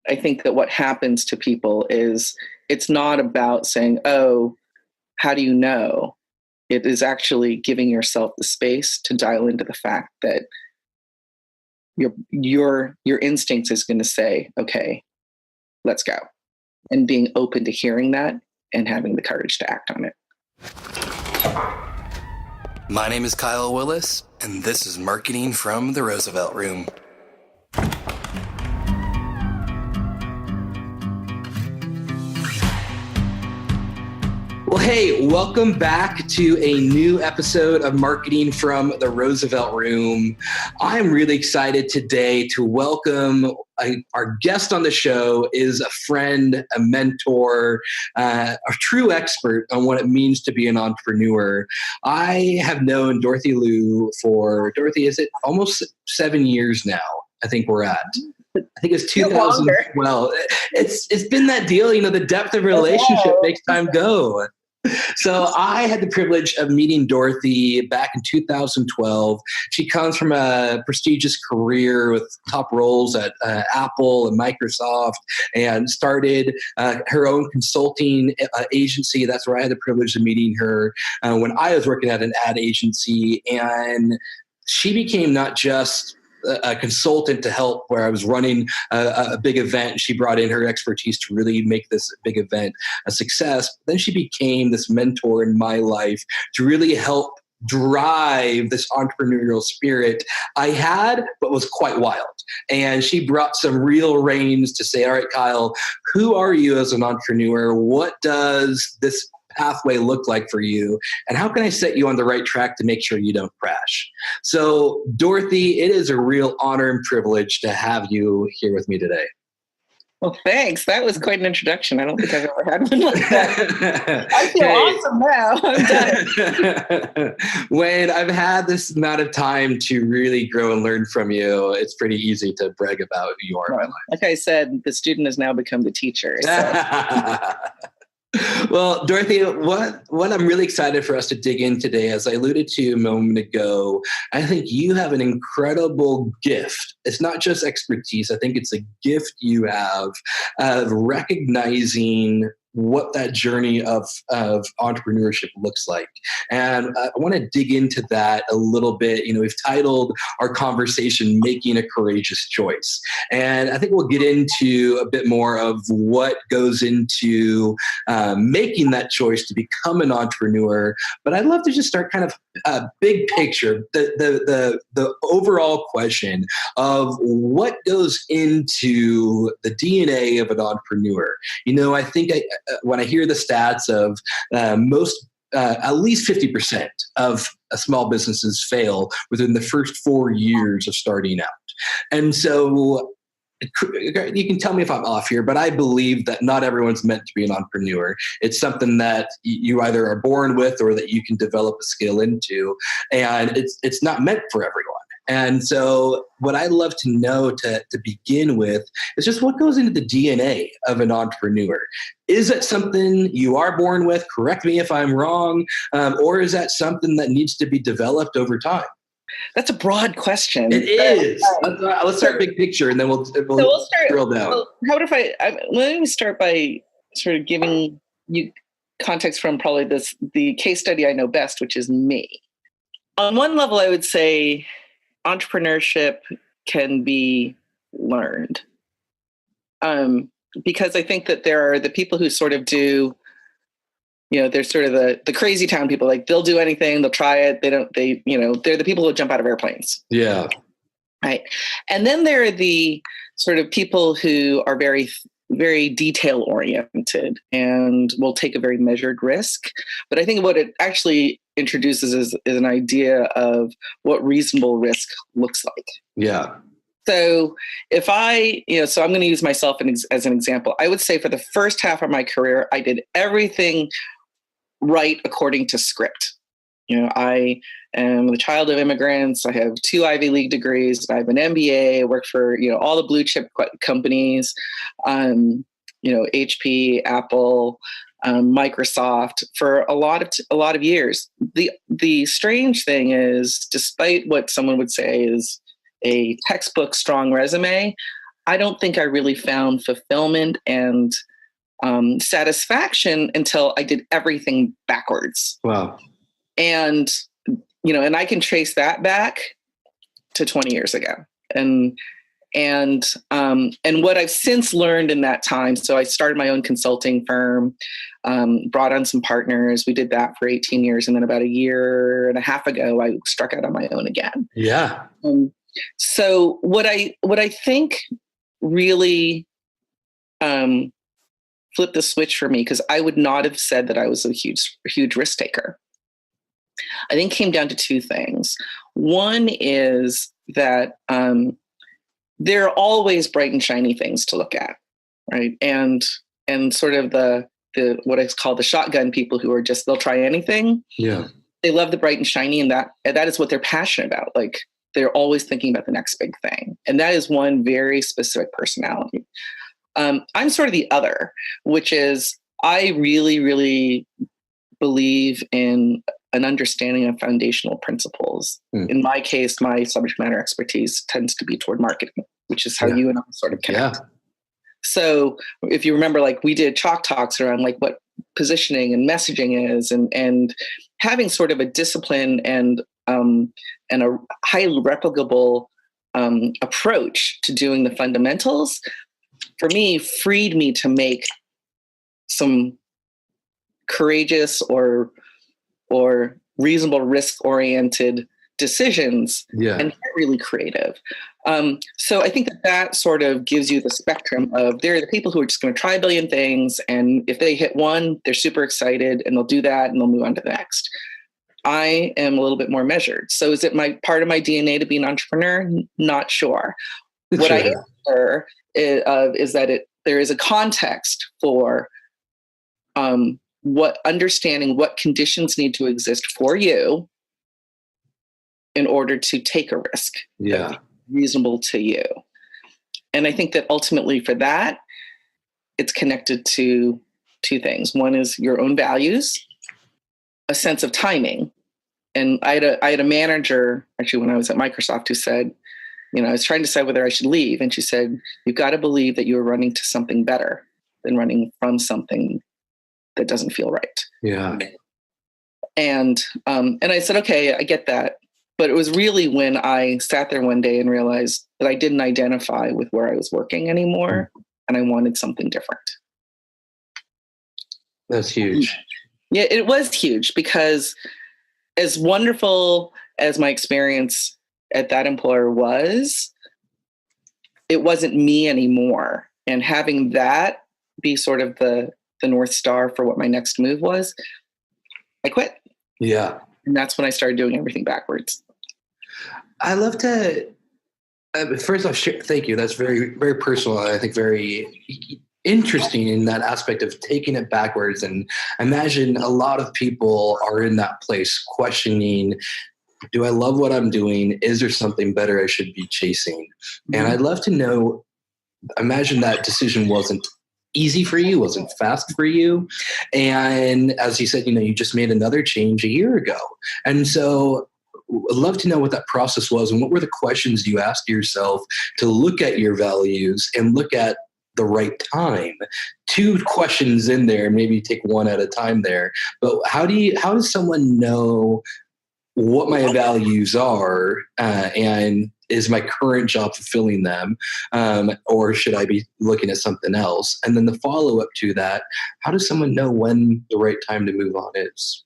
I think that what happens to people is it's not about saying, oh, how do you know? It is actually giving yourself the space to dial into the fact that your instinct is going to say, okay, let's go. And being open to hearing that and having the courage to act on it. My name is Kyle Willis, and this is Marketing from the Roosevelt Room. Well, hey, welcome back to a new episode of Marketing from the Roosevelt Room. I'm really excited today to welcome our guest on the show is a friend, a mentor, a true expert on what it means to be an entrepreneur. I have known Dorothy Liu for, Dorothy, is it almost 7 years now? I think we're at. I think it's 2012. It's been that deal, the depth of relationship makes time go. So I had the privilege of meeting Dorothy back in 2012. She comes from a prestigious career with top roles at Apple and Microsoft, and started her own consulting agency. That's where I had the privilege of meeting her when I was working at an ad agency. And she became not just a consultant to help where I was running a big event. She brought in her expertise to really make this big event a success. Then she became this mentor in my life to really help drive this entrepreneurial spirit I had, but was quite wild. And she brought some real reins to say, all right, Kyle, who are you as an entrepreneur? What does this pathway look like for you? And how can I set you on the right track to make sure you don't crash? So, Dorothy, it is a real honor and privilege to have you here with me today. Well, thanks. That was quite an introduction. I don't think I've ever had one like that. I feel awesome now. I'm done. When I've had this amount of time to really grow and learn from you, it's pretty easy to brag about who you are in my life. Like I said, the student has now become the teacher. So. Well, Dorothy, what I'm really excited for us to dig in today, as I alluded to a moment ago, I think you have an incredible gift. It's not just expertise. I think it's a gift you have of recognizing what that journey of entrepreneurship looks like. And I want to dig into that a little bit. We've titled our conversation, Making a Courageous Choice. And I think we'll get into a bit more of what goes into making that choice to become an entrepreneur. But I'd love to just start kind of big picture, the overall question of what goes into the DNA of an entrepreneur. I think when I hear the stats of at least 50% of small businesses fail within the first 4 years of starting out. And so you can tell me if I'm off here, but I believe that not everyone's meant to be an entrepreneur. It's something that you either are born with or that you can develop a skill into. And it's not meant for everyone. And so what I'd love to know to begin with is just what goes into the DNA of an entrepreneur. Is it something you are born with? Correct me if I'm wrong. Or is that something that needs to be developed over time? That's a broad question. It is. Let's start big picture, and then we'll start drill down. Well, let me start by sort of giving you context from probably the case study I know best, which is me. On one level, I would say entrepreneurship can be learned. Because I think that there are the people who sort of do, they're sort of the crazy town people. Like, they'll do anything, they'll try it. They're the people who jump out of airplanes. Yeah. Right. And then there are the sort of people who are very, very detail oriented and will take a very measured risk. But I think what it actually introduces is an idea of what reasonable risk looks like. Yeah. So if so I'm going to use myself as an example. I would say for the first half of my career, I did everything right according to script. I am the child of immigrants. I have 2 Ivy League degrees. I have an MBA. I work for, all the blue chip companies, HP, Apple, Microsoft for a lot of years. The strange thing is, despite what someone would say is a textbook strong resume, I don't think I really found fulfillment and satisfaction until I did everything backwards. Wow. And, and I can trace that back to 20 years ago. And what I've since learned in that time, so I started my own consulting firm, brought on some partners. We did that for 18 years. And then about a year and a half ago, I struck out on my own again. Yeah. So what I think really flipped the switch for me, because I would not have said that I was a huge risk taker. I think it came down to two things. One is that there are always bright and shiny things to look at, right? And sort of the what I call the shotgun people who are just, they'll try anything. Yeah. They love the bright and shiny, and that is what they're passionate about. Like, they're always thinking about the next big thing. And that is one very specific personality. I'm sort of the other, which is I really, really believe in an understanding of foundational principles. In my case, my subject matter expertise tends to be toward marketing, which is how you and I sort of connect. Yeah. So if you remember, like, we did chalk talks around like what positioning and messaging is, and having sort of a discipline and a highly replicable approach to doing the fundamentals, for me, freed me to make some courageous or reasonable risk-oriented decisions and get really creative. So I think that sort of gives you the spectrum of, there are the people who are just going to try a billion things, and if they hit one, they're super excited and they'll do that and they'll move on to the next. I am a little bit more measured. So is it part of my DNA to be an entrepreneur? Not sure. What I am sure is that there is a context for understanding what conditions need to exist for you in order to take a risk that's reasonable to you. And I think that ultimately for that, it's connected to two things. One is your own values, a sense of timing. And I had a manager, actually, when I was at Microsoft, who said, I was trying to decide whether I should leave. And she said, you've got to believe that you're running to something better than running from something that doesn't feel right. Yeah. And I said, okay, I get that. But it was really when I sat there one day and realized that I didn't identify with where I was working anymore, and I wanted something different. That's huge. Yeah, it was huge, because as wonderful as my experience at that employer was, it wasn't me anymore. And having that be sort of the North Star for what my next move was, I quit. Yeah. And that's when I started doing everything backwards. I love to, first off, thank you. That's very, very personal. I think very interesting in that aspect of taking it backwards. And I imagine a lot of people are in that place questioning, do I love what I'm doing? Is there something better I should be chasing? And I'd love to know, imagine that decision wasn't easy for you, wasn't fast for you. And as you said, you just made another change a year ago. And so I'd love to know what that process was, and what were the questions you asked yourself to look at your values and look at the right time. Two questions in there, maybe take one at a time there. But how does someone know what my values are, and is my current job fulfilling them, or should I be looking at something else? And then the follow-up to that, how does someone know when the right time to move on is?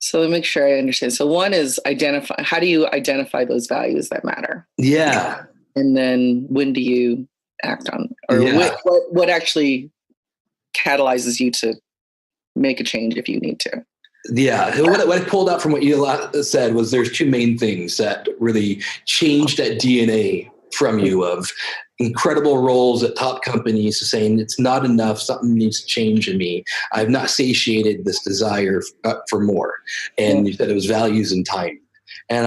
So let me make sure I understand. So one is how do you identify those values that matter? Yeah. And then when do you act on, or what actually catalyzes you to make a change if you need to? Yeah. What I pulled out from what you said was there's two main things that really changed that DNA from you, of incredible roles at top companies to saying it's not enough, something needs to change in me. I've not satiated this desire for more. And you said it was values and time. And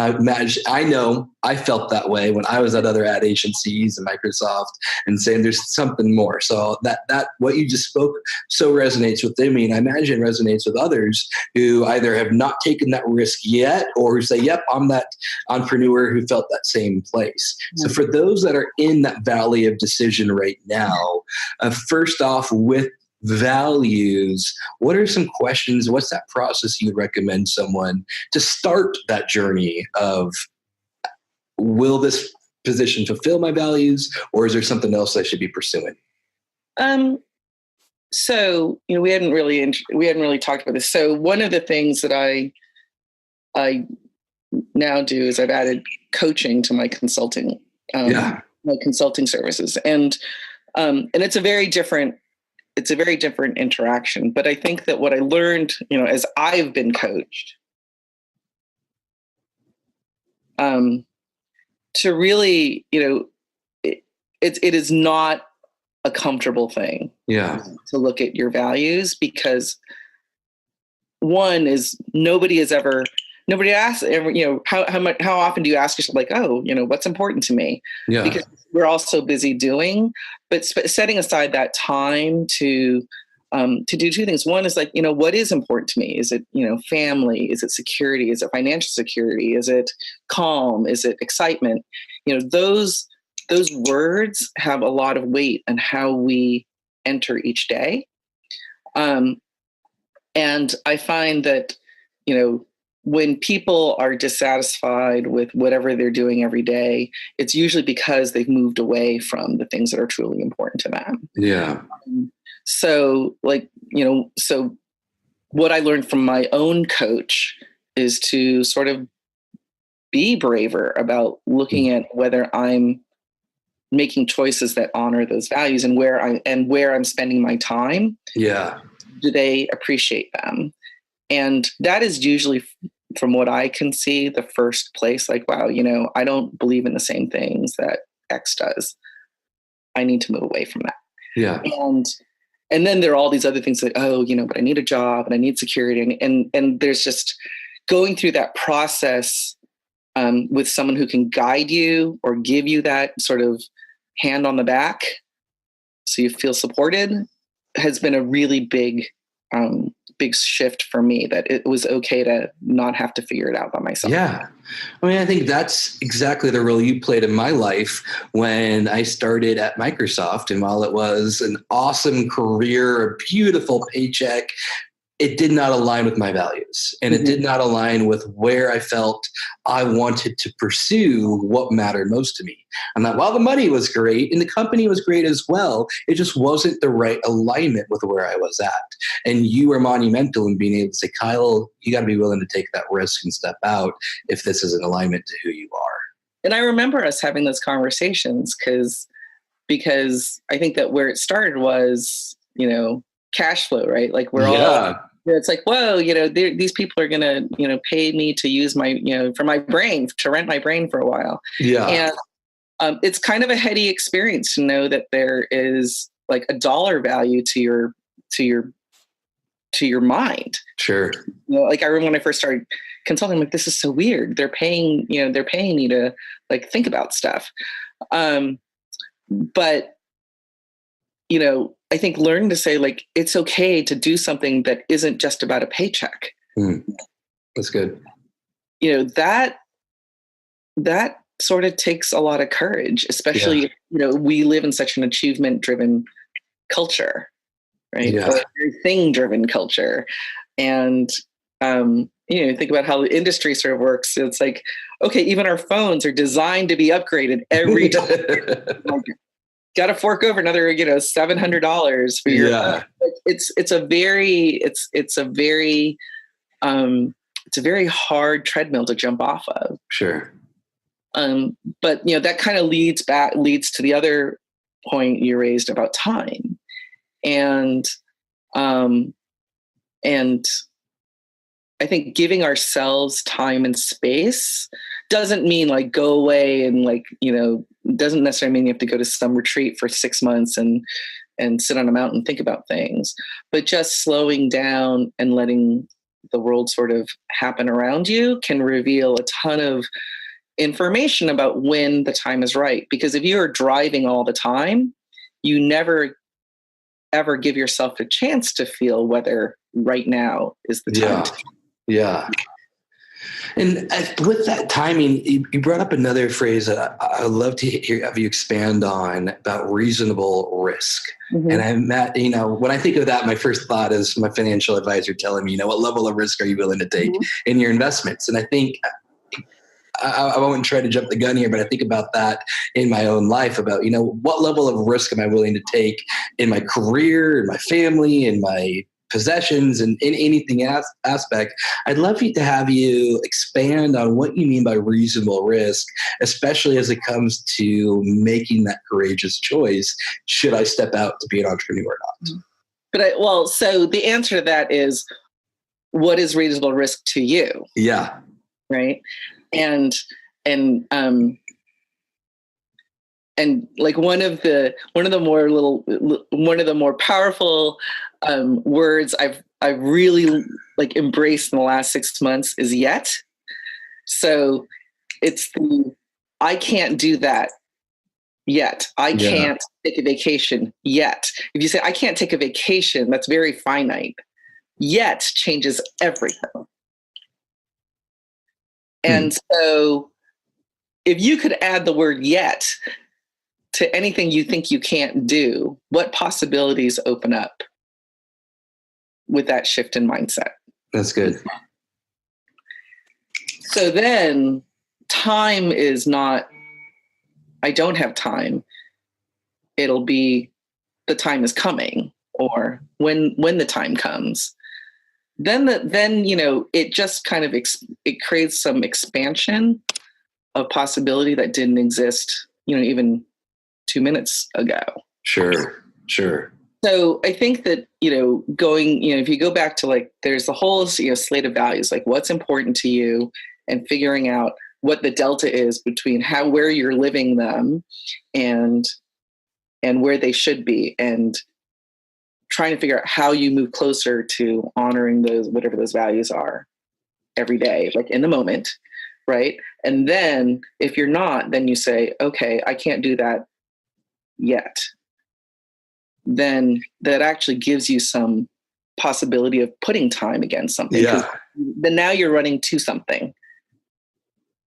I know I felt that way when I was at other ad agencies and Microsoft and saying there's something more. So that what you just spoke so resonates with me, and I imagine resonates with others who either have not taken that risk yet or who say, yep, I'm that entrepreneur who felt that same place. So for those that are in that valley of decision right now, first off, with values, what are some questions? What's that process you'd recommend someone to start that journey of, will this position fulfill my values, or is there something else I should be pursuing? So, we hadn't really talked about this. So one of the things that I now do is I've added coaching to my consulting, my consulting services, and it's a very different interaction. But I think that what I learned, as I've been coached, to really, it is not a comfortable thing. To look at your values, because one is nobody asks, how often do you ask yourself, like, what's important to me? Because we're all so busy doing, but setting aside that time to do two things. One is like, what is important to me? Is it, family? Is it security? Is it financial security? Is it calm? Is it excitement? Those words have a lot of weight in how we enter each day. And I find that, when people are dissatisfied with whatever they're doing every day, it's usually because they've moved away from the things that are truly important to them. So what I learned from my own coach is to sort of be braver about looking at whether I'm making choices that honor those values, and where I'm spending my time. Do they appreciate them? And that is usually, from what I can see, the first place, like, wow, I don't believe in the same things that X does. I need to move away from that. And then there are all these other things like, but I need a job and I need security. And there's just going through that process with someone who can guide you or give you that sort of hand on the back so you feel supported has been a really big shift for me, that it was okay to not have to figure it out by myself. I think that's exactly the role you played in my life when I started at Microsoft. And while it was an awesome career, a beautiful paycheck, it did not align with my values, and it did not align with where I felt I wanted to pursue what mattered most to me. And that while the money was great and the company was great as well, it just wasn't the right alignment with where I was at. And you were monumental in being able to say, Kyle, you got to be willing to take that risk and step out if this is in alignment to who you are. And I remember us having those conversations because I think that where it started was, cash flow, right? Like we're all, it's like, whoa, these people are going to, pay me to use my, for my brain, to rent my brain for a while. And it's kind of a heady experience to know that there is like a dollar value to your mind. Like I remember when I first started consulting, I'm like, this is so weird. They're paying me to like think about stuff. But I think learning to say, like, it's okay to do something that isn't just about a paycheck. That's good. That sort of takes a lot of courage, especially, we live in such an achievement-driven culture, right? Or a thing-driven culture. And, think about how the industry sort of works. It's like, okay, even our phones are designed to be upgraded every time. Got to fork over another, $700 for your. It's a very hard treadmill to jump off of. But that kind of leads to the other point you raised about time, and I think giving ourselves time and space doesn't mean like go away and like, doesn't necessarily mean you have to go to some retreat for 6 months and sit on a mountain and think about things, but just slowing down and letting the world sort of happen around you can reveal a ton of information about when the time is right. Because if you are driving all the time, you never ever give yourself a chance to feel whether right now is the time. Yeah. And with that timing, you brought up another phrase that I would love to have you expand on about reasonable risk. Mm-hmm. And when I think of that, my first thought is my financial advisor telling me, what level of risk are you willing to take in your investments? And I think I won't try to jump the gun here, but I think about that in my own life about, what level of risk am I willing to take in my career, in my family, in my possessions, and in anything aspect. I'd love to have you expand on what you mean by reasonable risk, especially as it comes to making that courageous choice. Should I step out to be an entrepreneur or not? So the answer to that is, what is reasonable risk to you? Yeah. Right. And like one of the more powerful words I've really like embraced in the last 6 months is yet. So it's I can't do that yet. I can't take a vacation yet. If you say I can't take a vacation, that's very finite. Yet changes everything. And so if you could add the word yet to anything you think you can't do, what possibilities open up with that shift in mindset? That's good. So then time is not, I don't have time. It'll be the time is coming, or when the time comes. Then it just kind of it creates some expansion of possibility that didn't exist, even 2 minutes ago. Sure. So I think that, if you go back to like, there's the whole, slate of values, like what's important to you, and figuring out what the delta is between where you're living them and where they should be, and trying to figure out how you move closer to honoring those, whatever those values are every day, like in the moment. Right. And then if you're not, then you say, okay, I can't do that yet. Then that actually gives you some possibility of putting time against something. Yeah. Then now you're running to something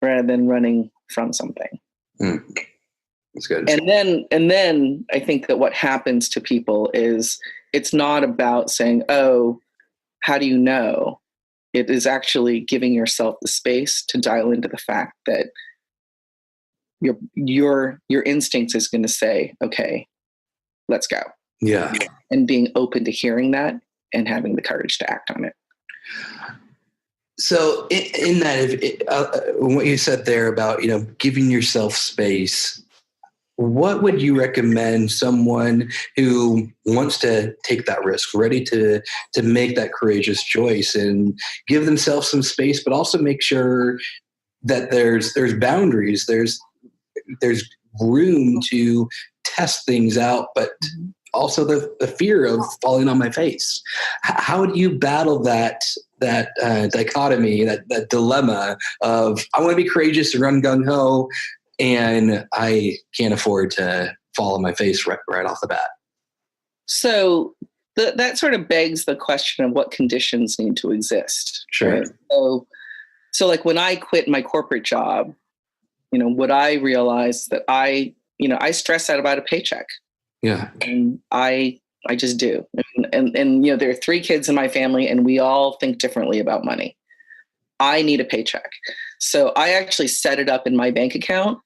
rather than running from something. That's good. And then I think that what happens to people is it's not about saying, oh, how do you know? It is actually giving yourself the space to dial into the fact that your instinct is going to say, okay, let's go. Yeah. And being open to hearing that and having the courage to act on it. So in that, what you said there about, giving yourself space, what would you recommend someone who wants to take that risk, ready to make that courageous choice and give themselves some space, but also make sure that there's boundaries, there's room to test things out, but also the fear of falling on my face? How do you battle that dichotomy, that dilemma of I want to be courageous and run gung ho, and I can't afford to fall on my face right off the bat? So that sort of begs the question of what conditions need to exist. Sure. Right? So like when I quit my corporate job, what I realized that I stress out about a paycheck. Yeah. And I just do. And there are 3 kids in my family, and we all think differently about money. I need a paycheck. So I actually set it up in my bank account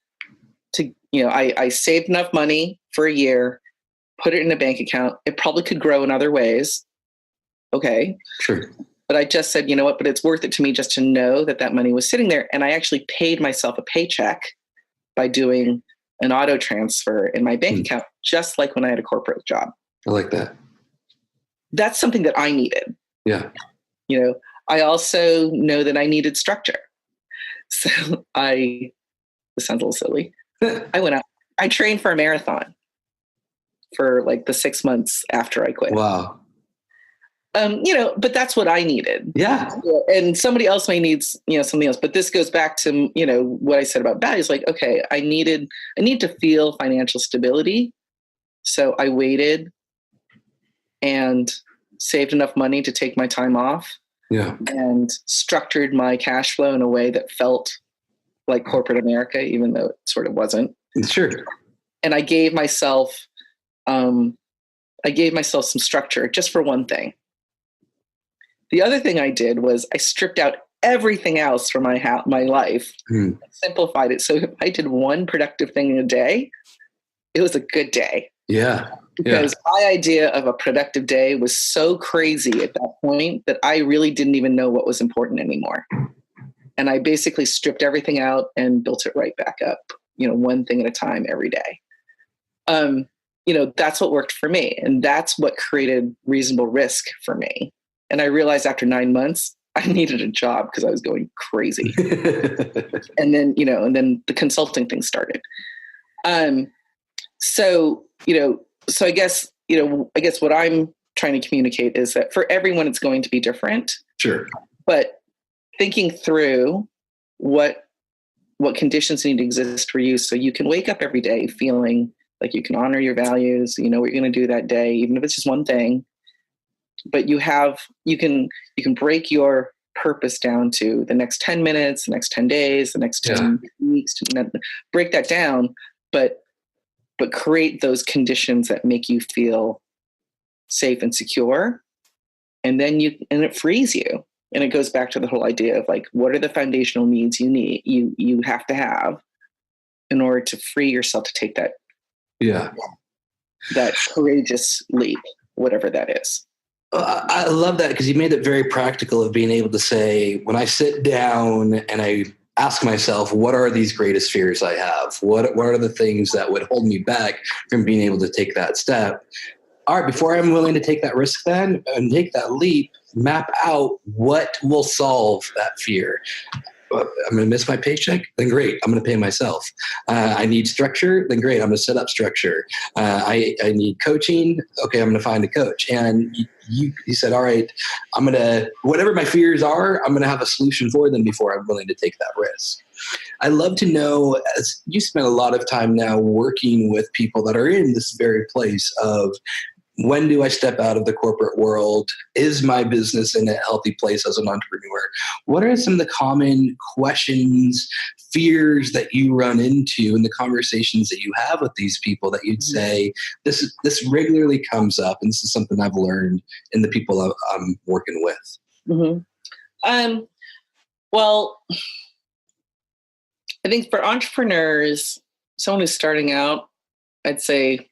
to, I saved enough money for a year, put it in a bank account. It probably could grow in other ways. Okay. Sure. But I just said, but it's worth it to me just to know that money was sitting there. And I actually paid myself a paycheck by doing an auto transfer in my bank account, just like when I had a corporate job. I like that. That's something that I needed. Yeah. I also know that I needed structure. So this sounds a little silly. I went out, I trained for a marathon for like the 6 months after I quit. Wow. But that's what I needed. Yeah. And somebody else may need, something else. But this goes back to, what I said about values. Like, okay, I need to feel financial stability. So I waited and saved enough money to take my time off. Yeah. And structured my cash flow in a way that felt like corporate America, even though it sort of wasn't. Sure. And I gave myself some structure just for one thing. The other thing I did was I stripped out everything else from my life, simplified it. So if I did one productive thing in a day, it was a good day. Yeah. Because my idea of a productive day was so crazy at that point that I really didn't even know what was important anymore. And I basically stripped everything out and built it right back up, one thing at a time every day. That's what worked for me. And that's what created reasonable risk for me. And I realized after 9 months, I needed a job because I was going crazy. And then the consulting thing started. So I guess what I'm trying to communicate is that for everyone, it's going to be different. Sure. But thinking through what conditions need to exist for you so you can wake up every day feeling like you can honor your values, what you're going to do that day, even if it's just one thing. But you can break your purpose down to the next 10 minutes, the next 10 days, the next 10 weeks, break that down, but create those conditions that make you feel safe and secure. And then it frees you. And it goes back to the whole idea of like, what are the foundational needs you have to have in order to free yourself to take that courageous leap, whatever that is. I love that because you made it very practical of being able to say, when I sit down and I ask myself, what are these greatest fears I have? What are the things that would hold me back from being able to take that step? All right, before I'm willing to take that risk then and take that leap, map out what will solve that fear. I'm going to miss my paycheck? Then great, I'm going to pay myself. I need structure? Then great, I'm going to set up structure. I need coaching? Okay, I'm going to find a coach. And you said, all right, I'm going to, whatever my fears are, I'm going to have a solution for them before I'm willing to take that risk. I love to know, as you spend a lot of time now working with people that are in this very place of, when do I step out of the corporate world? Is my business in a healthy place as an entrepreneur? What are some of the common questions, fears that you run into in the conversations that you have with these people that you'd say, this regularly comes up, and this is something I've learned in the people I'm working with? Mm-hmm. Well, I think for entrepreneurs, someone who's starting out, I'd say,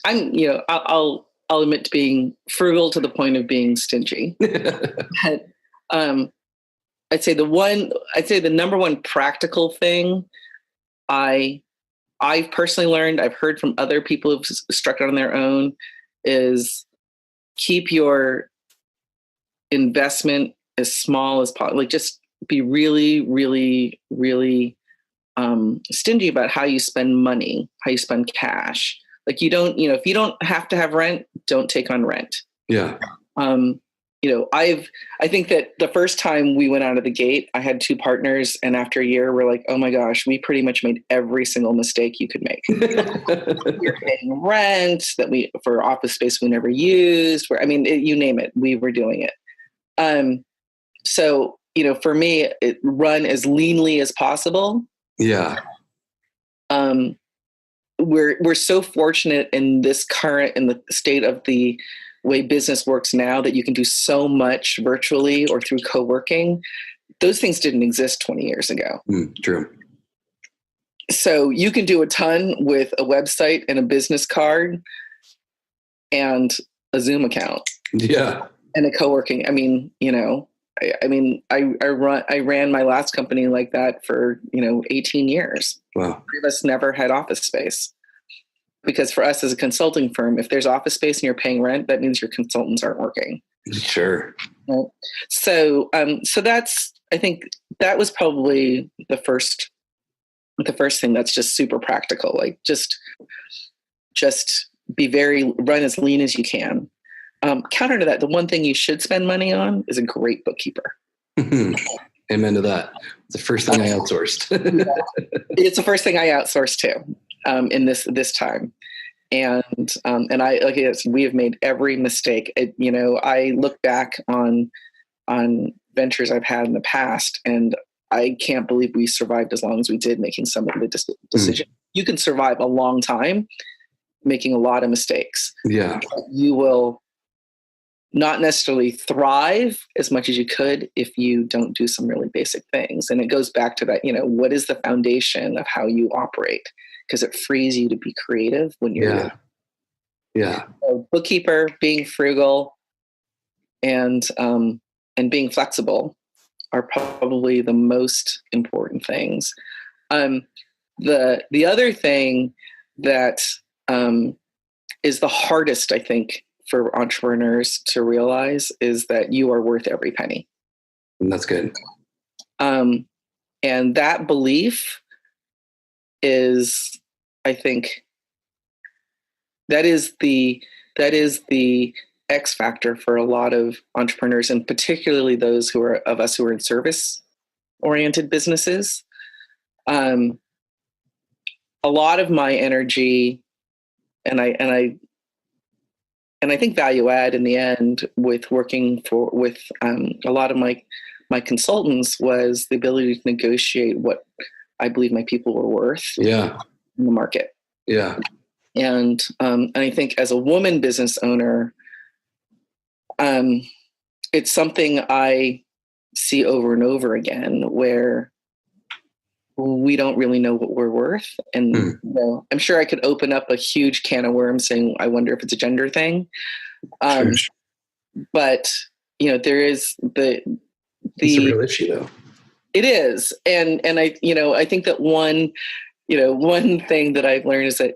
I'll admit to being frugal to the point of being stingy. But, I'd say the number one practical thing I've personally learned, I've heard from other people who've struck out on their own, is keep your investment as small as possible. Like, just be really, really, really stingy about how you spend money, how you spend cash. Like, you don't, if you don't have to have rent, don't take on rent. Yeah. I think that the first time we went out of the gate, I had 2 partners, and after a year, we're like, oh my gosh, we pretty much made every single mistake you could make. You're paying rent for office space we never used. You name it, we were doing it. So, for me, run as leanly as possible. Yeah. We're so fortunate in the state of the way business works now that you can do so much virtually or through co-working. Those things didn't exist 20 years ago. True. So you can do a ton with a website and a business card and a Zoom account. Yeah. And a co-working. I ran my last company like that for, 18 years. Wow. Three of us never had office space. Because for us as a consulting firm, if there's office space and you're paying rent, that means your consultants aren't working. Sure. Right? So that's, I think that was probably the first thing that's just super practical. Like, just run as lean as you can. Counter to that, the one thing you should spend money on is a great bookkeeper. Amen to that. It's the first thing I outsourced. It's the first thing I outsourced to in this time. And I, like, yes, we have made every mistake. I look back on ventures I've had in the past, and I can't believe we survived as long as we did, making some of the decisions. You can survive a long time making a lot of mistakes. Yeah. You will not necessarily thrive as much as you could if you don't do some really basic things. And it goes back to that, what is the foundation of how you operate? Because it frees you to be creative when you're a bookkeeper, being frugal, and being flexible are probably the most important things. The other thing that is the hardest, I think, for entrepreneurs to realize is that you are worth every penny. And that's good. And that belief is, I think, that is the X factor for a lot of entrepreneurs, and particularly those who are in service-oriented businesses. A lot of my energy, and I think value add in the end with working with a lot of my consultants was the ability to negotiate what I believe my people were worth in the market. Yeah. And I think as a woman business owner, it's something I see over and over again where we don't really know what we're worth. And I'm sure I could open up a huge can of worms saying, I wonder if it's a gender thing. But there is it's a real issue though. It is. And I think that one thing that I've learned is that,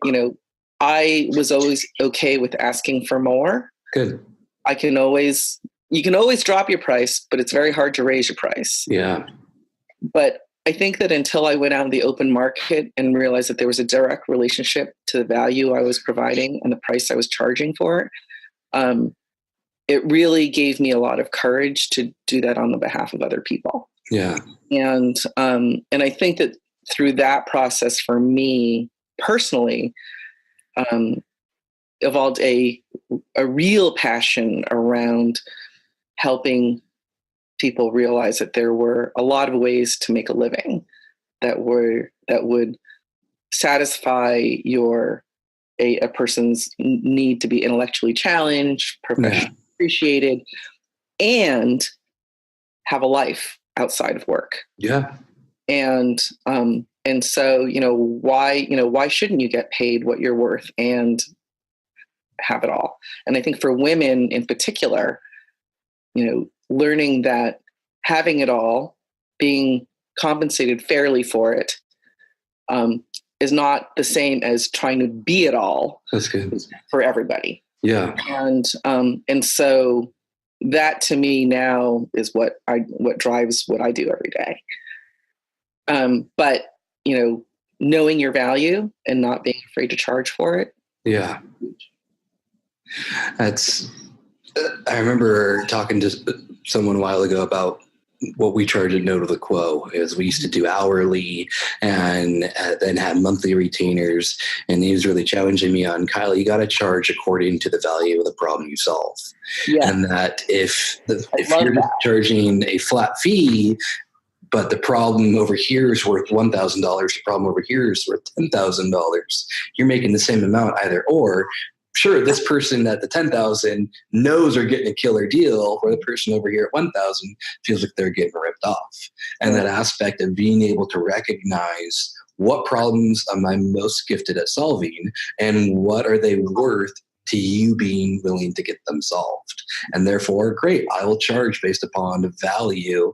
I was always okay with asking for more. Good. You can always drop your price, but it's very hard to raise your price. Yeah. But I think that until I went out in the open market and realized that there was a direct relationship to the value I was providing and the price I was charging for it, it really gave me a lot of courage to do that on the behalf of other people. Yeah. And I think that through that process for me personally, evolved a real passion around helping people realize that there were a lot of ways to make a living that would satisfy a person's need to be intellectually challenged, professionally appreciated, and have a life outside of work. Yeah. And so, why shouldn't you get paid what you're worth and have it all? And I think for women in particular, learning that having it all, being compensated fairly for it, is not the same as trying to be it all. That's good for everybody. Yeah. And so that to me now is what drives what I do every day. But knowing your value and not being afraid to charge for it. Yeah. I remember talking to someone a while ago about what we charge at Note of the Quo. Is we used to do hourly and then had monthly retainers. And he was really challenging me on, Kyle, you got to charge according to the value of the problem you solve. Yeah. And that if you're charging a flat fee, but the problem over here is worth $1,000, the problem over here is worth $10,000, you're making the same amount either or. Sure, this person at the 10,000 knows they're getting a killer deal, where the person over here at 1,000 feels like they're getting ripped off. And that aspect of being able to recognize what problems am I most gifted at solving and what are they worth to you being willing to get them solved. And therefore, great, I will charge based upon the value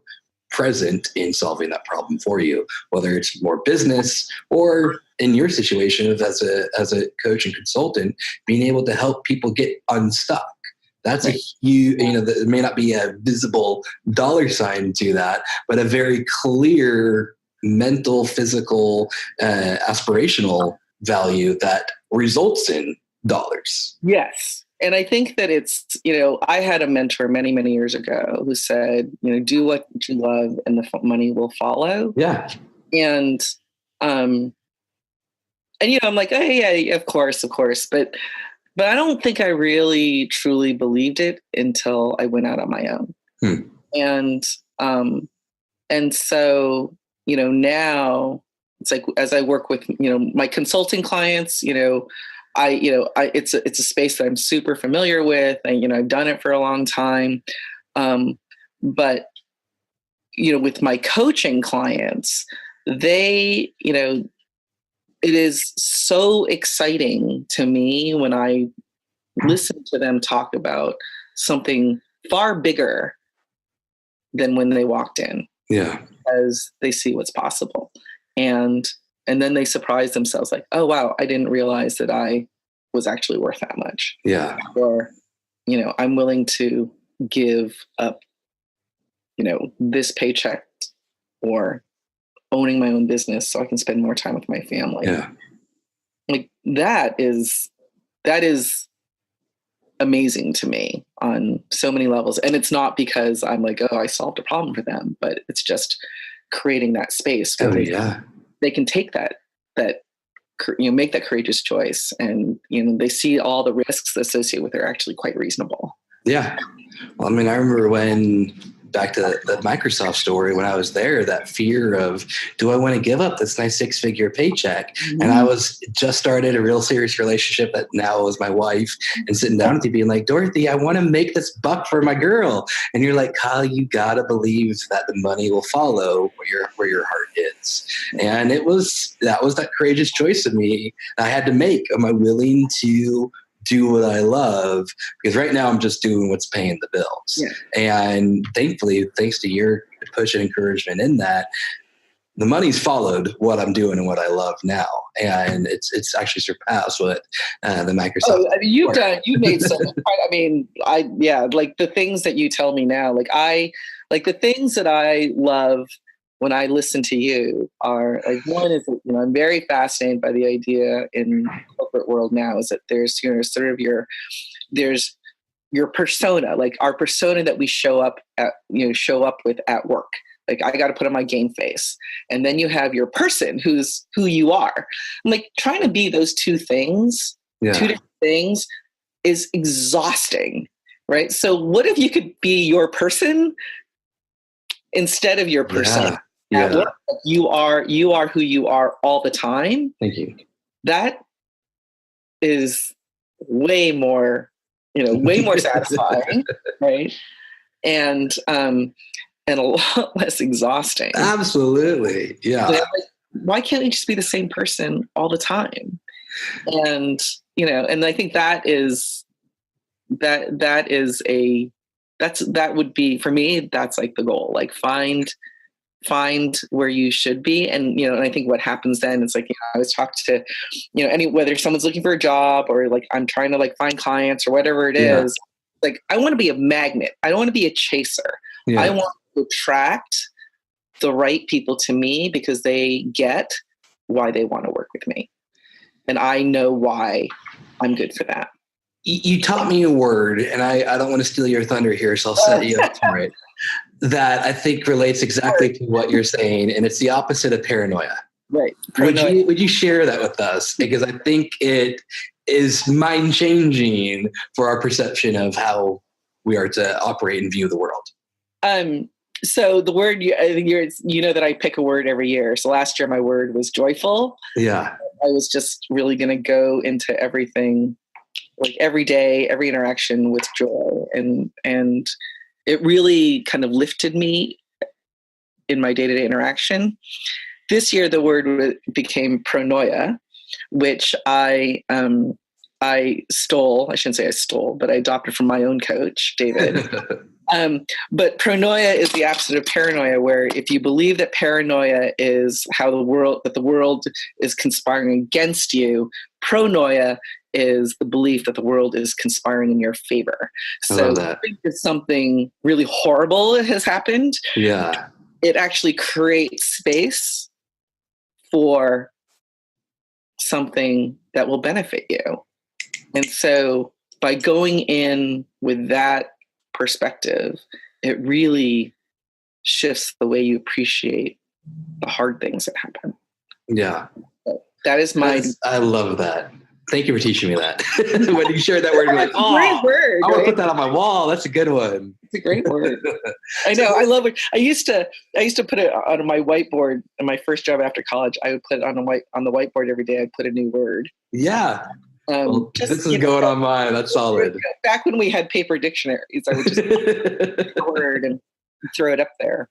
present in solving that problem for you, whether it's more business or in your situation as a coach and consultant, being able to help people get unstuck. That's a huge, there may not be a visible dollar sign to that, but a very clear mental, physical, aspirational value that results in Yes. And I think that it's, I had a mentor many, many years ago who said, do what you love and the money will follow. Yeah. And, I'm like, oh yeah, of course. But I don't think I really truly believed it until I went out on my own. And so, now it's like, as I work with, my consulting clients, it's a space that I'm super familiar with. And, I've done it for a long time. But, with my coaching clients, they, it is so exciting to me when I listen to them talk about something far bigger than when they walked in. Yeah. Because they see what's possible. And then they surprise themselves like, oh, wow, I didn't realize that I was actually worth that much. Yeah. Or, I'm willing to give up, this paycheck or owning my own business so I can spend more time with my family. Yeah. Like that is amazing to me on so many levels. And it's not because I'm like, oh, I solved a problem for them, but it's just creating that space where they can take that, make that courageous choice. And, they see all the risks associated with it are actually quite reasonable. Yeah. Well, I mean, I remember back to the Microsoft story, when I was there, that fear of, do I want to give up this nice 6-figure paycheck? Mm-hmm. And I was just started a real serious relationship that now is my wife, and sitting down with you being like, Dorothy, I want to make this buck for my girl. And you're like, Kyle, you got to believe that the money will follow where your heart is. And that was that courageous choice of me I had to make. Am I willing to do what I love? Because right now I'm just doing what's paying the bills. Yeah. And thankfully, thanks to your push and encouragement in that, the money's followed what I'm doing and what I love now. And it's actually surpassed what the Microsoft. Oh, I mean, you made so much. I mean, like the things that you tell me now, like the things that I love when I listen to you are like, one is, I'm very fascinated by the idea in the corporate world now is that there's, sort of there's your persona, like our persona that we show up with at work. Like I got to put on my game face. And then you have your person who you are. I'm like trying to be those two things, two different things is exhausting, right? So what if you could be your person instead of your persona? Yeah. At work, you are who you are all the time. Thank you. That is way more satisfying, right? And a lot less exhausting. Absolutely. Yeah. Like, why can't we just be the same person all the time? And, and I think that would be, for me, that's like the goal, like find where you should be. And, and I think what happens then is like, I always talk to, whether someone's looking for a job or like, I'm trying to like find clients or whatever it is, like, I want to be a magnet. I don't want to be a chaser. Yeah. I want to attract the right people to me because they get why they want to work with me. And I know why I'm good for that. You taught me a word, and I don't want to steal your thunder here, so I'll set you up for it. That I think relates exactly to what you're saying, and it's the opposite of paranoia. Right. Would you share that with us? Because I think it is mind changing for our perception of how we are to operate and view the world. So the word, I think that I pick a word every year. So last year my word was joyful. Yeah. I was just really going to go into everything, like every day, every interaction with joy, and it really kind of lifted me in my day-to-day interaction. This year, the word became pronoia, which I stole. I shouldn't say I stole, but I adopted from my own coach, David. But pronoia is the opposite of paranoia, where if you believe that paranoia is how the world is conspiring against you, pronoia is the belief that the world is conspiring in your favor. So if something really horrible has happened, it actually creates space for something that will benefit you. And so by going in with that perspective, it really shifts the way you appreciate the hard things that happen. Yeah. That is I love that. Thank you for teaching me that. When you shared that word, you're like, oh, great word, I want to put that on my wall. That's a good one. It's a great word. I know. I love it. I used to put it on my whiteboard in my first job after college. I would put it on the whiteboard every day. I'd put a new word. Yeah. Well, this is going on mine. That's solid. Back when we had paper dictionaries, I would just put a word and throw it up there.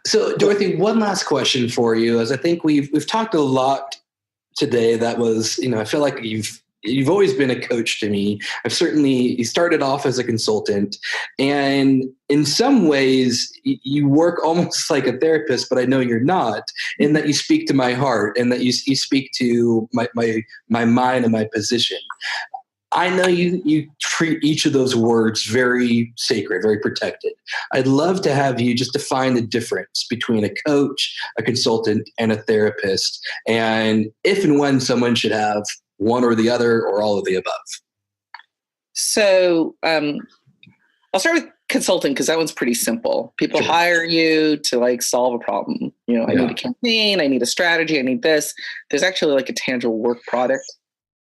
So, Dorothy, one last question for you, as I think we've talked a lot today. That was, I feel like you've always been a coach to me. You started off as a consultant, and in some ways you work almost like a therapist, but I know you're not, in that you speak to my heart and that you speak to my mind and my position. I know you treat each of those words very sacred, very protected. I'd love to have you just define the difference between a coach, a consultant, and a therapist, and if and when someone should have one or the other or all of the above. So I'll start with consulting because that one's pretty simple. People hire you to solve a problem. I need a campaign, I need a strategy, I need this. There's actually a tangible work product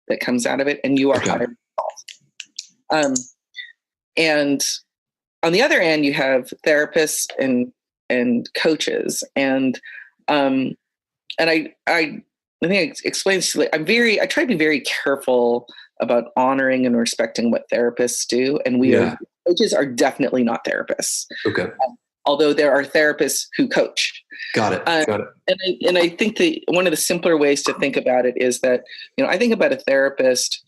that comes out of it, and you are hired to solve. And on the other end, you have therapists and coaches, and I think it explains to I try to be very careful about honoring and respecting what therapists do, and coaches are definitely not therapists. Okay. Although there are therapists who coach. Got it. And I think one of the simpler ways to think about it is that, I think about a therapist.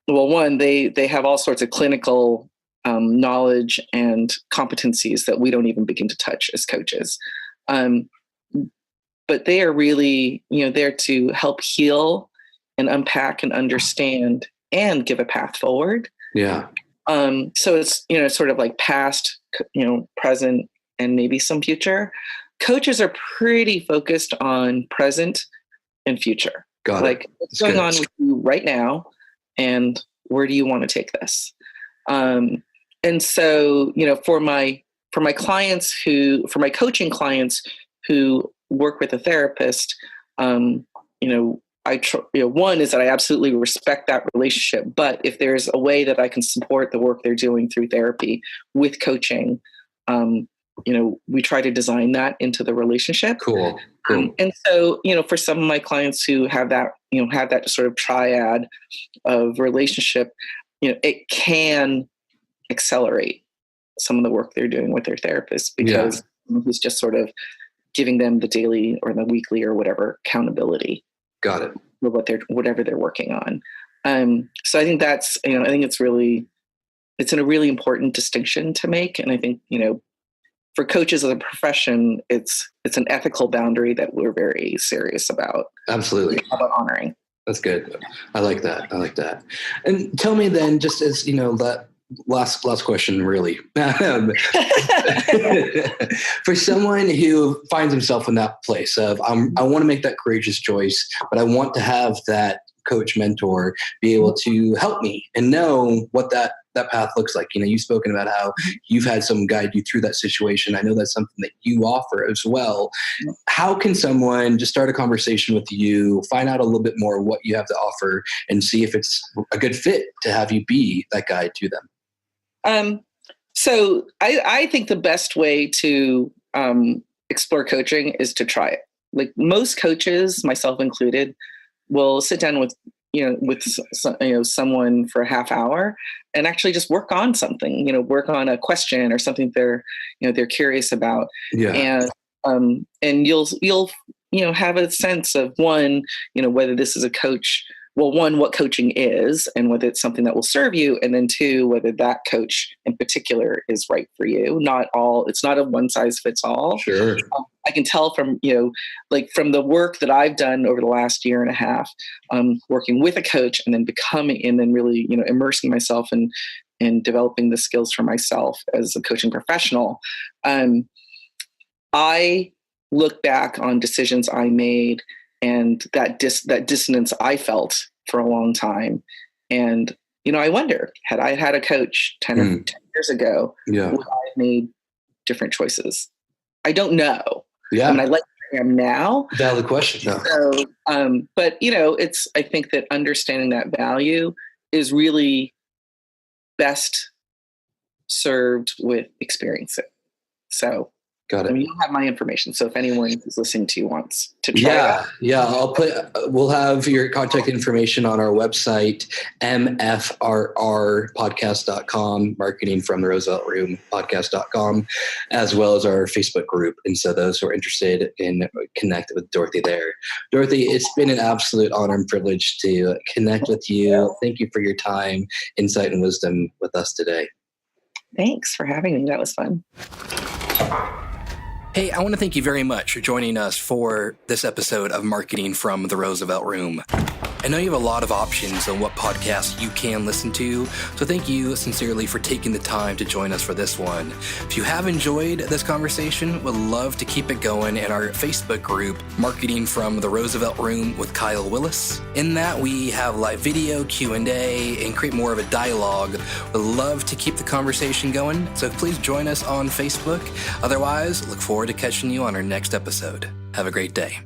Well, one, they have all sorts of clinical knowledge and competencies that we don't even begin to touch as coaches. But they are really, there to help heal and unpack and understand and give a path forward. Yeah. So it's, sort of like past, present, and maybe some future. Coaches are pretty focused on present and future. Got it. What's going on with you right now, and where do you want to take this? And so, for my coaching clients who work with a therapist, one is that I absolutely respect that relationship. But if there's a way that I can support the work they're doing through therapy with coaching, we try to design that into the relationship. Cool. And so, for some of my clients who have that sort of triad of relationship, it can accelerate some of the work they're doing with their therapist because who's just sort of giving them the daily or the weekly or whatever accountability. Got it. Whatever they're working on. So I think that's, I think it's a really important distinction to make. And I think, for coaches as a profession, it's an ethical boundary that we're very serious about. Absolutely. About honoring. That's good. I like that. And tell me then, just as, that last question, really, for someone who finds himself in that place of, I want to make that courageous choice, but I want to have that coach mentor be able to help me and know what that path looks like. You've spoken about how you've had someone guide you through that situation. I know that's something that you offer as well. How can someone just start a conversation with you, find out a little bit more what you have to offer, and see if it's a good fit to have you be that guide to them? So I think the best way to explore coaching is to try it. Like most coaches, myself included, will sit down with someone for a half hour and actually just work on something, work on a question or something they're curious about. Yeah. And you'll have a sense of one, whether this is a coach. Well, one, what coaching is and whether it's something that will serve you. And then two, whether that coach in particular is right for you. It's not a one size fits all. Sure. I can tell from, from the work that I've done over the last year and a half, working with a coach and then really, immersing myself in developing the skills for myself as a coaching professional. I look back on decisions I made, and that dissonance I felt for a long time. And, I wonder, had I had a coach 10 or 10 years ago, would I have made different choices? I don't know. Yeah. I mean, I like where I am now. Valid question. No. So, but I think that understanding that value is really best served with experience it. So, got it. You have my information. So if anyone who's listening to you wants to try that. Yeah. We'll have your contact information on our website, mfrrpodcast.com, marketing from the Roosevelt Room podcast.com, as well as our Facebook group. And so those who are interested in connect with Dorothy there. Dorothy, it's been an absolute honor and privilege to connect with you. Thank you for your time, insight, and wisdom with us today. Thanks for having me. That was fun. Hey, I want to thank you very much for joining us for this episode of Marketing from the Roosevelt Room. I know you have a lot of options on what podcasts you can listen to, so thank you sincerely for taking the time to join us for this one. If you have enjoyed this conversation, we'd love to keep it going in our Facebook group, Marketing from the Roosevelt Room with Kyle Willis. In that, we have live video, Q&A, and create more of a dialogue. We'd love to keep the conversation going, so please join us on Facebook. Otherwise, look forward to catching you on our next episode. Have a great day.